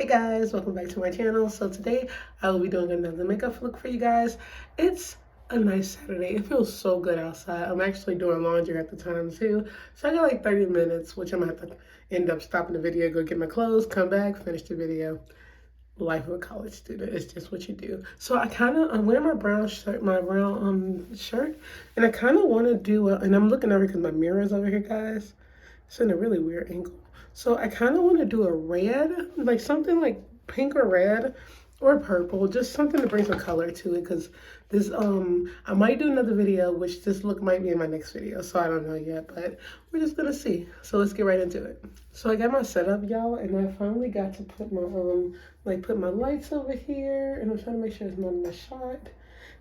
Hey guys, welcome back to my channel. So today I will be doing another makeup look for you guys. It's a nice Saturday. It feels so good outside. I'm actually doing laundry at the time too. So I got like 30 minutes, which I'm gonna have to end up stopping the video, go get my clothes, come back, finish the video. Life of a college student, it's just what you do. So I'm wearing my brown shirt, shirt, and I kind of want to do and I'm looking over because my mirror is over here, guys. It's in a really weird angle. So I kind of want to do a red, like something like pink or red or purple, just something to bring some color to it. Because this, I might do another video, which this look might be in my next video. So I don't know yet, but we're just gonna see. So let's get right into it. So I got my setup, y'all, and I finally got to put my, put my lights over here, and I'm trying to make sure it's not in the shot.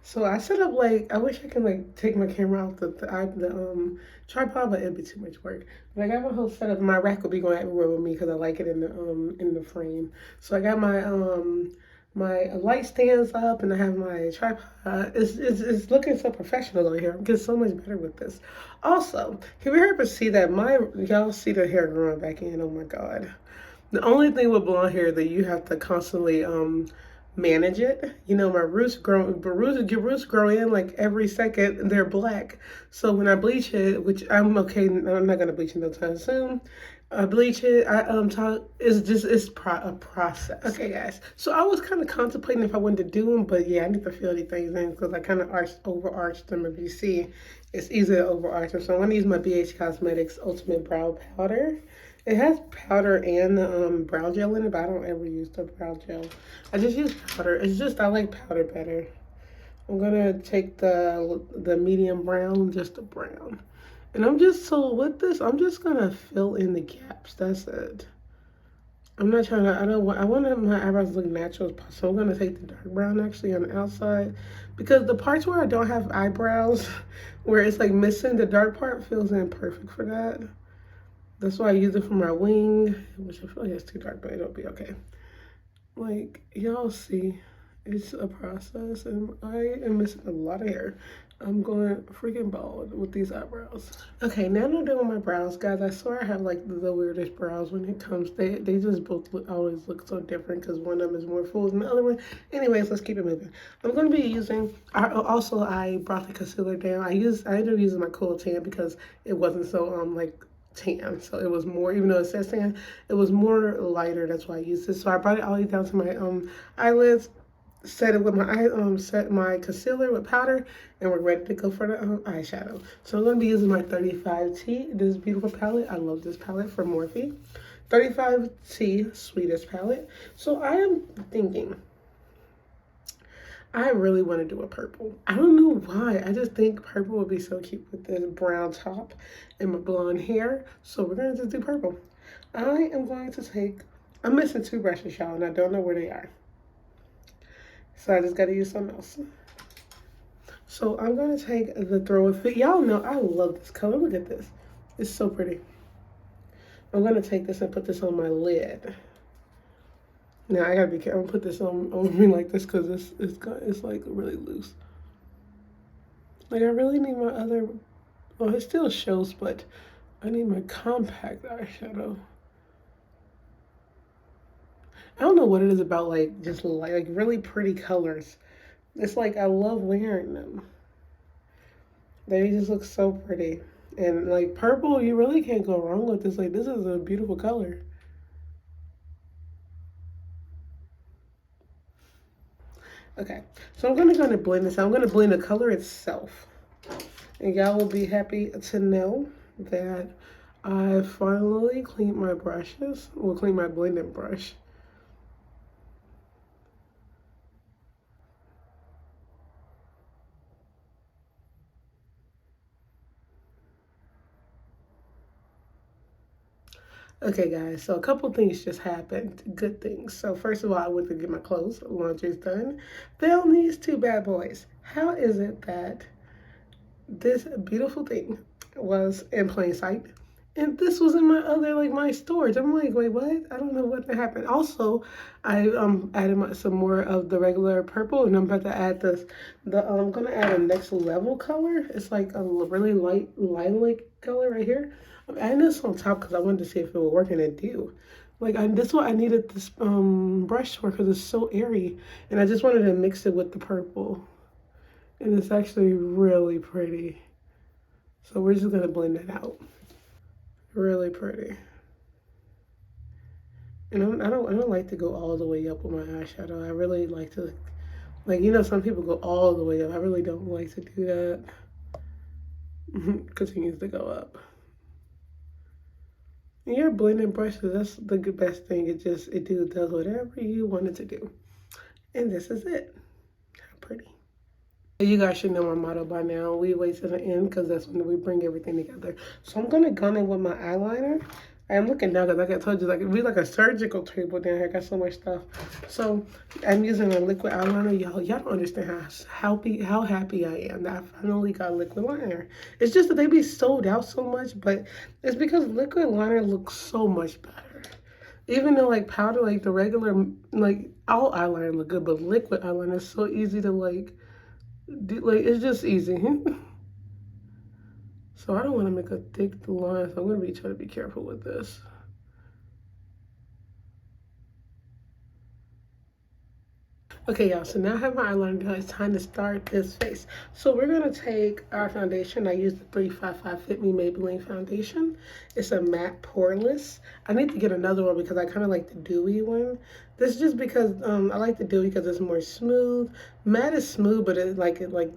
So I set up I wish I could take my camera off the tripod, but it'd be too much work. But I got my whole setup. My rack will be going everywhere with me because I like it in the frame. So I got my my light stands up, and I have my tripod. It's looking so professional over here. I'm getting so much better with this. Also, can we hurry up see that y'all see the hair growing back in? Oh my god. The only thing with blonde hair that you have to constantly manage it. You know, my roots grow in like every second. They're black. So when I bleach it, which I'm okay, I'm not gonna bleach it no time soon. I bleach it. It's a process. Okay, guys. So I was kind of contemplating if I wanted to do them, but yeah, I need to fill these things in because I kind of overarched them. If you see, it's easy to overarch them. So I'm gonna use my BH Cosmetics Ultimate Brow Powder. It has powder and brow gel in it, but I don't ever use the brow gel. I just use powder. It's just, I like powder better. I'm gonna take the medium brown, just the brown. And with this, I'm just gonna fill in the gaps. That's it. I'm not trying to, I want my eyebrows to look natural as possible. So I'm gonna take the dark brown actually on the outside. Because the parts where I don't have eyebrows, where it's like missing, the dark part fills in perfect for that. That's why I use it for my wing, which I feel like it's too dark, but it'll be okay. Like, y'all see, it's a process, and I am missing a lot of hair. I'm going freaking bald with these eyebrows. Okay, now I'm done with my brows, guys. I swear I have like the weirdest brows when it comes. They just both always look so different because one of them is more full than the other one. Anyways, let's keep it moving. I'm going to be using. I brought the concealer down. I ended up using my Cool Tan because it wasn't so tan, so it was more, even though it says tan, it was more lighter. That's why I used this. So I brought it all the way down to my eyelids, set it with my set my concealer with powder, and we're ready to go for the eyeshadow. So I'm going to be using my 35T, this beautiful palette. I love this palette from Morphe. 35T Sweetest palette. So I am thinking, I really want to do a purple. I don't know why. I just think purple would be so cute with this brown top and my blonde hair. So we're going to just do purple. I am going to take, I'm missing two brushes, y'all, and I don't know where they are. So I just got to use something else. So I'm going to take the Throw It Fit. Y'all know I love this color. Look at this. It's so pretty. I'm going to take this and put this on my lid. Now I gotta be careful. I'm gonna put this on me like this because it's like really loose. Like I really need my other. Well, it still shows, but I need my compact eyeshadow. I don't know what it is about just like really pretty colors. It's like I love wearing them. They just look so pretty, and like purple, you really can't go wrong with this. Like this is a beautiful color. Okay, so I'm gonna blend this out. I'm gonna blend the color itself. And y'all will be happy to know that I finally cleaned my brushes. Well, clean my blending brush. Okay, guys, so a couple things just happened. Good things. So first of all, I went to get my clothes. Laundry's done. Film these two bad boys. How is it that this beautiful thing was in plain sight and this was in my other, my storage? I'm like, wait, what? I don't know what happened. Also, I added some more of the regular purple, and I'm about to add I'm gonna add a next level color. It's like a really light lilac color right here. I'm adding this on top because I wanted to see if it would work, and it do. Like this one I needed this brush for because it's so airy, and I just wanted to mix it with the purple, and it's actually really pretty. So we're just gonna blend it out. Really pretty. And I don't like to go all the way up with my eyeshadow. I really like to, like, you know, some people go all the way up. I really don't like to do that. Continues to go up. And your blending brushes, that's the best thing. It does whatever you want it to do. And this is it. How pretty. You guys should know my motto by now. We wait to the end because that's when we bring everything together. So I'm gonna gun in with my eyeliner. I'm looking now because like I told you, like we like a surgical table down here. I got so much stuff. So I'm using a liquid eyeliner. Y'all don't understand how happy I am that I finally got liquid liner. It's just that they be sold out so much, but it's because liquid liner looks so much better. Even though like powder, like the regular, like all eyeliner look good, but liquid eyeliner is so easy to like it's just easy. So I don't want to make a thick line, so I'm going to be trying to be careful with this. Okay, y'all, so now I have my eyeliner done. It's time to start this face. So we're going to take our foundation. I use the 355 Fit Me Maybelline foundation. It's a matte poreless. I need to get another one because I kind of like the dewy one. This is just because I like the dewy because it's more smooth. Matte is smooth, but it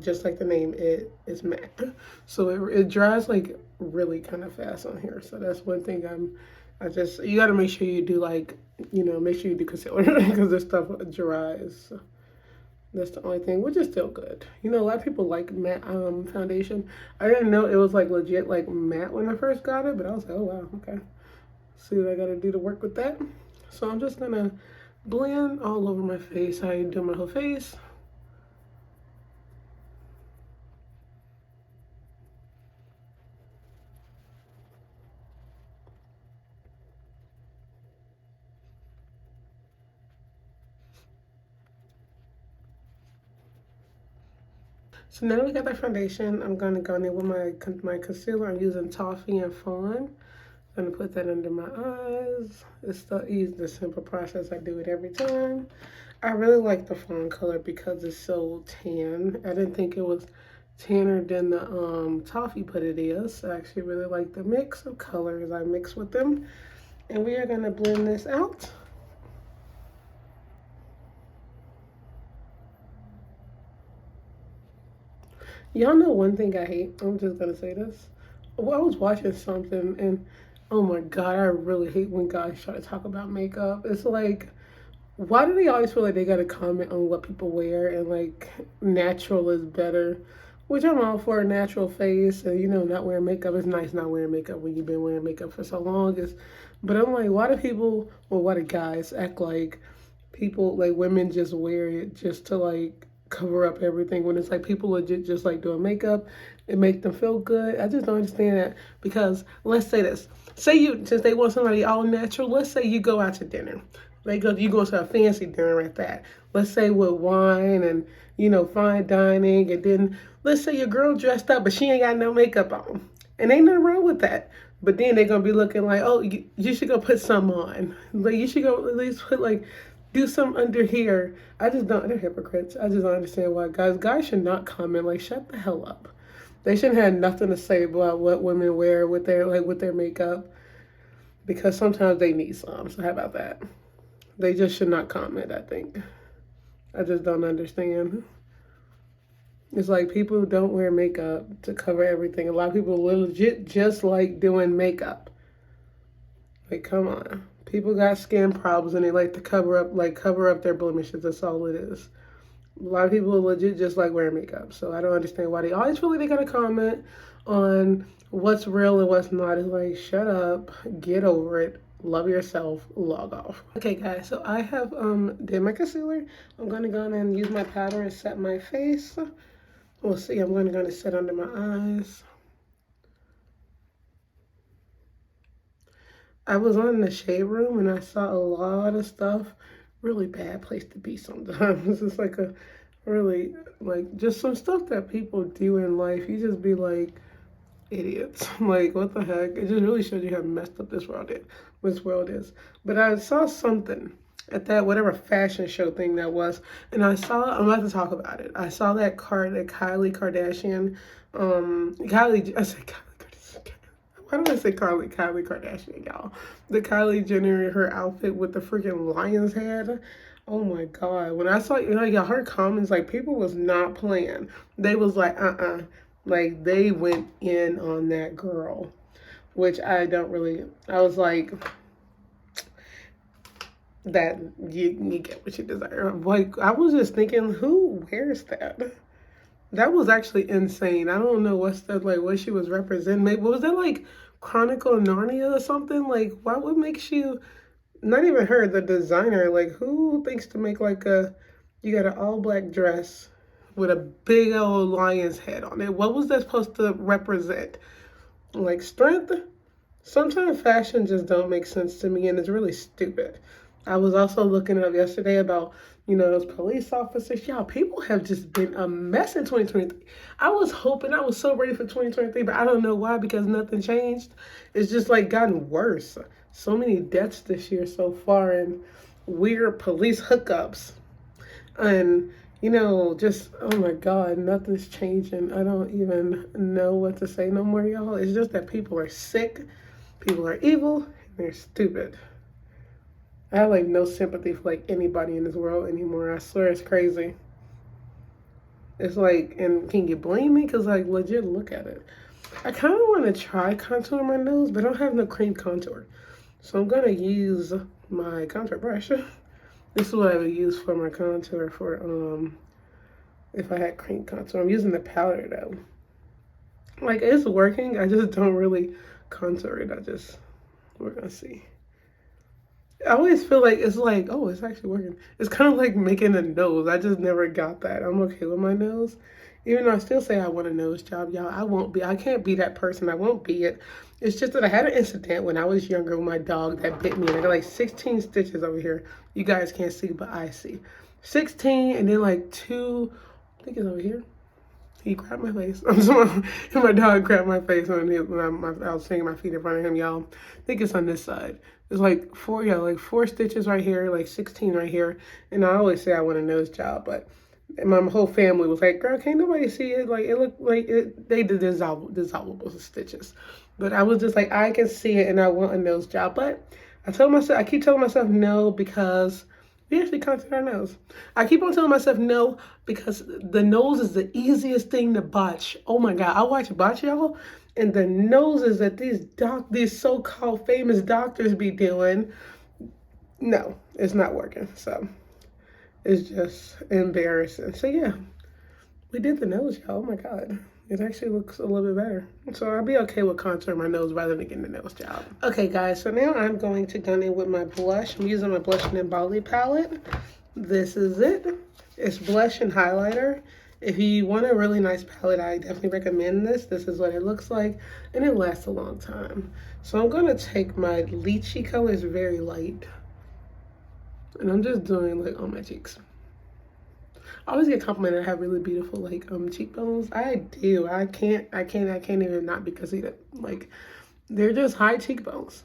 just like the name, it is matte. So it dries like really kind of fast on here. So that's one thing you got to make sure you do like, make sure you do concealer because this stuff dries. So that's the only thing, which is still good. A lot of people like matte foundation. I didn't know it was like legit like matte when I first got it, but I was like, oh wow, okay. See what I got to do to work with that. So I'm just gonna blend all over my face. I do my whole face. So now that we got the foundation, I'm gonna go in with my concealer. I'm using Toffee and Fawn. I'm gonna put that under my eyes. It's the simple process. I do it every time. I really like the fawn color because it's so tan. I didn't think it was tanner than the toffee, but it is. I actually really like the mix of colors I mix with them. And we are gonna blend this out. Y'all know one thing I hate? I'm just gonna say this. Well, I was watching something and oh my god, I really hate when guys try to talk about makeup. It's like, why do they always feel like they gotta comment on what people wear and like natural is better? Which I'm all for a natural face and not wearing makeup. It's nice not wearing makeup when you've been wearing makeup for so long. But I'm like, why do guys act like people, like women just wear it just to like cover up everything when it's like people legit just like doing makeup and make them feel good. I just don't understand that because let's say this. Since they want somebody all natural, let's say you go out to dinner. You go to a fancy dinner at that. Let's say with wine and, fine dining. And then let's say your girl dressed up, but she ain't got no makeup on. And ain't nothing wrong with that. But then they're going to be looking like, oh, you should go put some on. Like, you should go at least put like, do some under here. They're hypocrites. I just don't understand why guys should not comment. Like, shut the hell up. They shouldn't have nothing to say about what women wear with their makeup because sometimes they need some. So how about that? They just should not comment, I think. I just don't understand. It's like people don't wear makeup to cover everything. A lot of people legit just like doing makeup. Like, come on. People got skin problems and they like to cover up their blemishes. That's all it is. A lot of people legit just like wearing makeup. So I don't understand why they always feel like they gotta comment on what's real and what's not. It's like, shut up, get over it, love yourself, log off. Okay guys, so I have did my concealer. I'm gonna go in and use my powder and set my face. We'll see, I'm gonna set under my eyes. I was on the shade room and I saw a lot of stuff. Really bad place to be sometimes. It's like a really, like, just some stuff that people do in life. You just be like, idiots. Like, what the heck? It just really shows you how messed up this world is. But I saw something at that whatever fashion show thing that was, and I'm about to talk about it. I saw that Kylie Kardashian, I said Kylie Kardashian. Why did I say Kylie Kardashian, y'all? The Kylie Jenner, her outfit with the freaking lion's head. Oh my God. When I saw, like, her comments, like, people was not playing. They was like, like, they went in on that girl, which I don't really, I was like, that you get what you deserve. Like, I was just thinking, who wears that? That was actually insane. I don't know what's that, like, what she was representing. Maybe, was that like Chronicle of Narnia or something? Like, what makes you, not even her, the designer, like, who thinks to make like you got an all black dress with a big old lion's head on it? What was that supposed to represent? Like, strength? Sometimes fashion just don't make sense to me, and it's really stupid. I was also looking up yesterday about, those police officers. Y'all, people have just been a mess in 2023. I was hoping, I was so ready for 2023, but I don't know why, because nothing changed. It's just like gotten worse. So many deaths this year so far, and weird police hookups. And, just, oh my God, nothing's changing. I don't even know what to say no more, y'all. It's just that people are sick. People are evil, and they're stupid. I have like no sympathy for like anybody in this world anymore. I swear it's crazy. It's like, and can you blame me? Because like, legit, look at it. I kind of want to try contour my nose, but I don't have no cream contour. So I'm going to use my contour brush. This is what I would use for my contour for, if I had cream contour. I'm using the powder though. Like, it's working. I just don't really contour it. We're gonna see. I always feel like it's like, oh, it's actually working. It's kind of like making a nose. I just never got that. I'm okay with my nose. Even though I still say I want a nose job, y'all, I can't be that person. I won't be it. It's just that I had an incident when I was younger with my dog that bit me. And I got like 16 stitches over here. You guys can't see, but I see. 16 and then like 2, I think it's over here. He grabbed my face. I'm sorry. My dog grabbed my face when I was hanging my feet in front of him, y'all. I think it's on this side. It's like 4 stitches right here, like 16 right here. And I always say I want a nose job, but my whole family was like, girl, can't nobody see it? Like, it looked like they did dissolvable stitches. But I was just like, I can see it and I want a nose job. But I keep telling myself no, because we actually contour our nose. I keep on telling myself no because the nose is the easiest thing to botch. Oh my God, I watch botch, y'all, and the noses that these so-called famous doctors be doing, no, it's not working. So it's just embarrassing. So yeah, we did the nose, y'all. Oh my God. It actually looks a little bit better. So I'll be okay with contouring my nose rather than getting the nose job. Okay, guys, so now I'm going to go in with my blush. I'm using my Blush and Bali palette. This is it. It's blush and highlighter. If you want a really nice palette, I definitely recommend this. This is what it looks like, and it lasts a long time. So I'm gonna take my lychee color, it's very light, and I'm just doing like on my cheeks. I always get complimented I have really beautiful like cheekbones. I do. I can't even not be conceited. Like, they're just high cheekbones.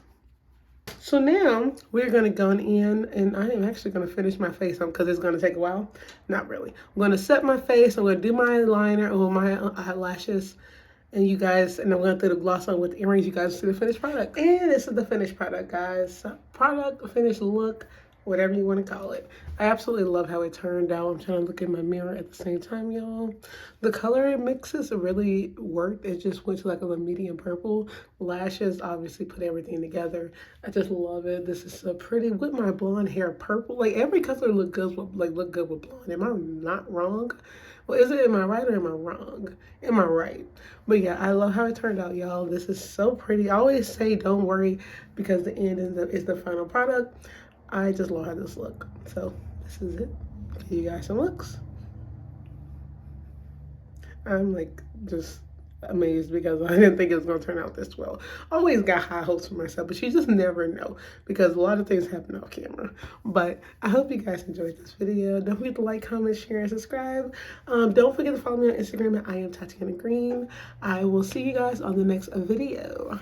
So now we're gonna go in, and I am actually gonna finish my face on because it's gonna take a while. Not really. I'm gonna set my face. I'm gonna do my liner or my eyelashes, and I'm gonna throw the gloss on with the earrings. You guys see the finished product, and this is the finished product, guys. Product, finished look, whatever you want to call it. I absolutely love how it turned out. I'm trying to look in my mirror at the same time, y'all. The color mixes really worked. It just went to like a medium purple. Lashes obviously put everything together. I just love it. This is so pretty with my blonde hair purple. Like, every color look good with blonde. Am I not wrong? Well, am I right or am I wrong? Am I right? But yeah, I love how it turned out, y'all. This is so pretty. I always say don't worry because the end is the final product. I just love how this look. So this is it. Give you guys some looks. I'm like just amazed because I didn't think it was going to turn out this well. Always got high hopes for myself, but you just never know because a lot of things happen off camera. But I hope you guys enjoyed this video. Don't forget to like, comment, share, and subscribe. Don't forget to follow me on Instagram at I am Tatiana Green. I will see you guys on the next video.